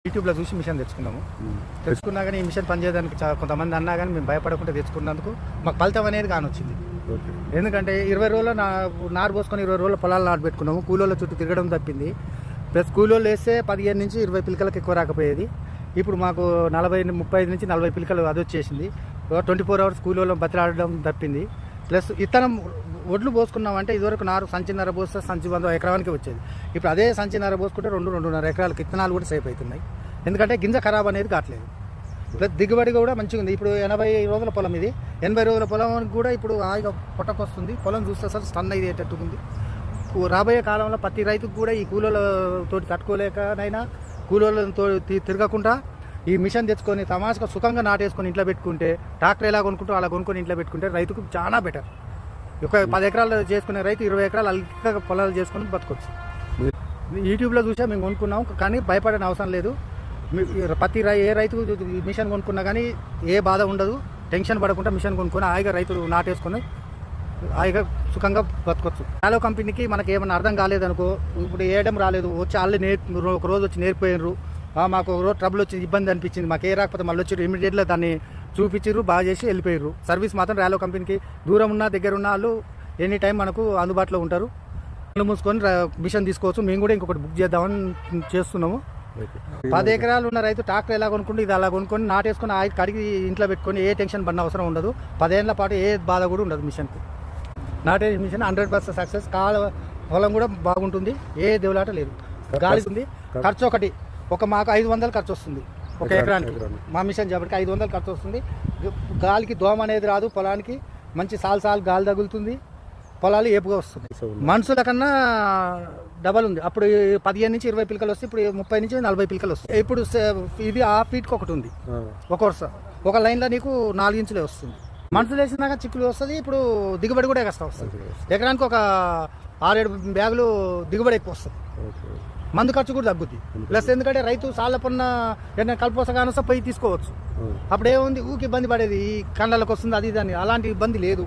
యూట్యూబ్లో చూసి మిషన్ తెచ్చుకున్నాము. తెచ్చుకున్నా కానీ ఈ మిషన్ పనిచేయడానికి కొంతమంది అన్నా కానీ మేము భయపడకుండా తెచ్చుకున్నందుకు మాకు ఫలితం అనేది కానొచ్చింది. ఎందుకంటే 20 రోజులు నారు పోసుకొని 20 రోజుల పొలాలు నాటు పెట్టుకున్నాము. కూలోళ్ళ చుట్టూ తిరగడం తప్పింది. ప్లస్ కూలోళ్ళు వేస్తే 15 నుంచి 20 పిలకలకు ఎక్కువ రాకపోయేది. ఇప్పుడు మాకు 35 నుంచి 40 పిలకలు అది వచ్చేసింది. 24 hours కూలోళ్ళం బతిలాడడం తప్పింది. ప్లస్ ఇతనం ఒడ్లు పోసుకున్నామంటే ఇదివరకు నారు సంచిన్నర పోస్తే సంచి 100 ఎకరానికి వచ్చేది. ఇప్పుడు అదే సంచిన్నర పోసుకుంటే 2-2.5 ఎకరాలకు ఇత్తనాలు కూడా సేఫ్ అవుతున్నాయి. ఎందుకంటే గింజ ఖరాబ్ అనేది కావట్లేదు. ప్లస్ దిగుబడి కూడా మంచిగా ఉంది. ఇప్పుడు 80 రోజుల పొలం ఇది. 80 రోజుల పొలం కూడా ఇప్పుడు హాయిగా పొట్టకొస్తుంది. పొలం చూస్తే అసలు స్టన్ అయ్యేటట్టుకుంది. రాబోయే కాలంలో ప్రతి రైతుకు కూడా ఈ కూలోళ్ళతో కట్టుకోలేకనైనా కూలోళ్ళతో తిరగకుండా ఈ మిషన్ తెచ్చుకొని తమాషగా సుఖంగా నాటేసుకొని ఇంట్లో పెట్టుకుంటే ట్రాక్టర్ ఎలా కొనుక్కుంటూ అలా కొనుక్కొని ఇంట్లో పెట్టుకుంటే రైతుకు చాలా బెటర్. ఒక 10 ఎకరాలు చేసుకునే రైతు 20 ఎకరాలు అల్లిక పొలాలు చేసుకొని బతకొచ్చు. యూట్యూబ్లో చూసా మేము కొనుక్కున్నాం, కానీ భయపడని అవసరం లేదు. ప్రతి ఏ రైతు మిషన్ కొనుక్కున్నా కానీ ఏ బాధ ఉండదు. టెన్షన్ పడకుండా మిషన్ కొనుక్కొని హాయిగా రైతులు నాటేసుకొని హాయిగా సుఖంగా బతకొచ్చు. ర్యాలో కంపెనీకి మనకి ఏమన్నా అర్థం కాలేదనుకో, ఇప్పుడు వేయడం రాలేదు, వచ్చి వాళ్ళు ఒక రోజు వచ్చి నేర్పిపోయినారు. మాకు రోజు ట్రబుల్ వచ్చి ఇబ్బంది అనిపించింది, మాకు ఏ రాకపోతే మళ్ళీ వచ్చి ఇమీడియట్గా దాన్ని చూపించారు, బాగా చేసి వెళ్ళిపోయారు. సర్వీస్ మాత్రం ర్యాలో కంపెనీకి దూరం ఉన్న దగ్గర ఉన్న వాళ్ళు ఎనీ టైం మనకు అందుబాటులో ఉంటారు. మూసుకొని మిషన్ తీసుకోవచ్చు. మేము కూడా ఇంకొకటి బుక్ చేద్దామని చేస్తున్నాము. 10 ఎకరాలు ఉన్న రైతు ట్రాక్టర్ ఎలా కొనుక్కుంటే ఇది అలా కొనుక్కొని నాటేసుకొని కడిగి ఇంట్లో పెట్టుకొని ఏ టెన్షన్ పడిన అవసరం ఉండదు. 10 ఏళ్ళ పాటు ఏ బాధ కూడా ఉండదు. మిషన్కు నాటే మిషన్ 100% సక్సెస్. పొలం కూడా బాగుంటుంది, ఏ దేవులాట లేదు. గాలి ఉంది. ఖర్చు మాకు 500 ఖర్చు వస్తుంది ఒక ఎకరానికి. మా మిషన్ కాబట్టి 500 ఖర్చు వస్తుంది. గాలికి దోమ అనేది రాదు. పొలానికి మంచి సాలు గాలి తగులుతుంది. పొలాలు ఏపుగా వస్తుంది. మనుషుల కన్నా డబల్ ఉంది. అప్పుడు 15 నుంచి 20 పిలకలు వస్తాయి, ఇప్పుడు 30 నుంచి 40 పిలకలు వస్తాయి. ఇప్పుడు ఇది హాఫ్ ఫీట్కి ఒకటి ఉంది. ఒక వరుస ఒక లైన్లో నీకు 4 ఇంచులే వస్తుంది. మనుషులు వేసినాక చిక్కులు వస్తుంది. ఇప్పుడు దిగుబడి కూడా ఎక్స్ట్రా వస్తుంది. ఎకరానికి ఒక 6-7 బ్యాగులు దిగుబడి ఎక్కువ వస్తుంది. మందు ఖర్చు కూడా తగ్గుద్ది. ప్లస్ ఎందుకంటే రైతు సాళ్ళ పన్న ఏదైనా కల్పోసగానే వస్తే పోయి తీసుకోవచ్చు. అప్పుడు ఏముంది ఊకి ఇబ్బంది పడేది, ఈ కండలకు వస్తుంది అది ఇది అని. అలాంటి ఇబ్బంది లేదు.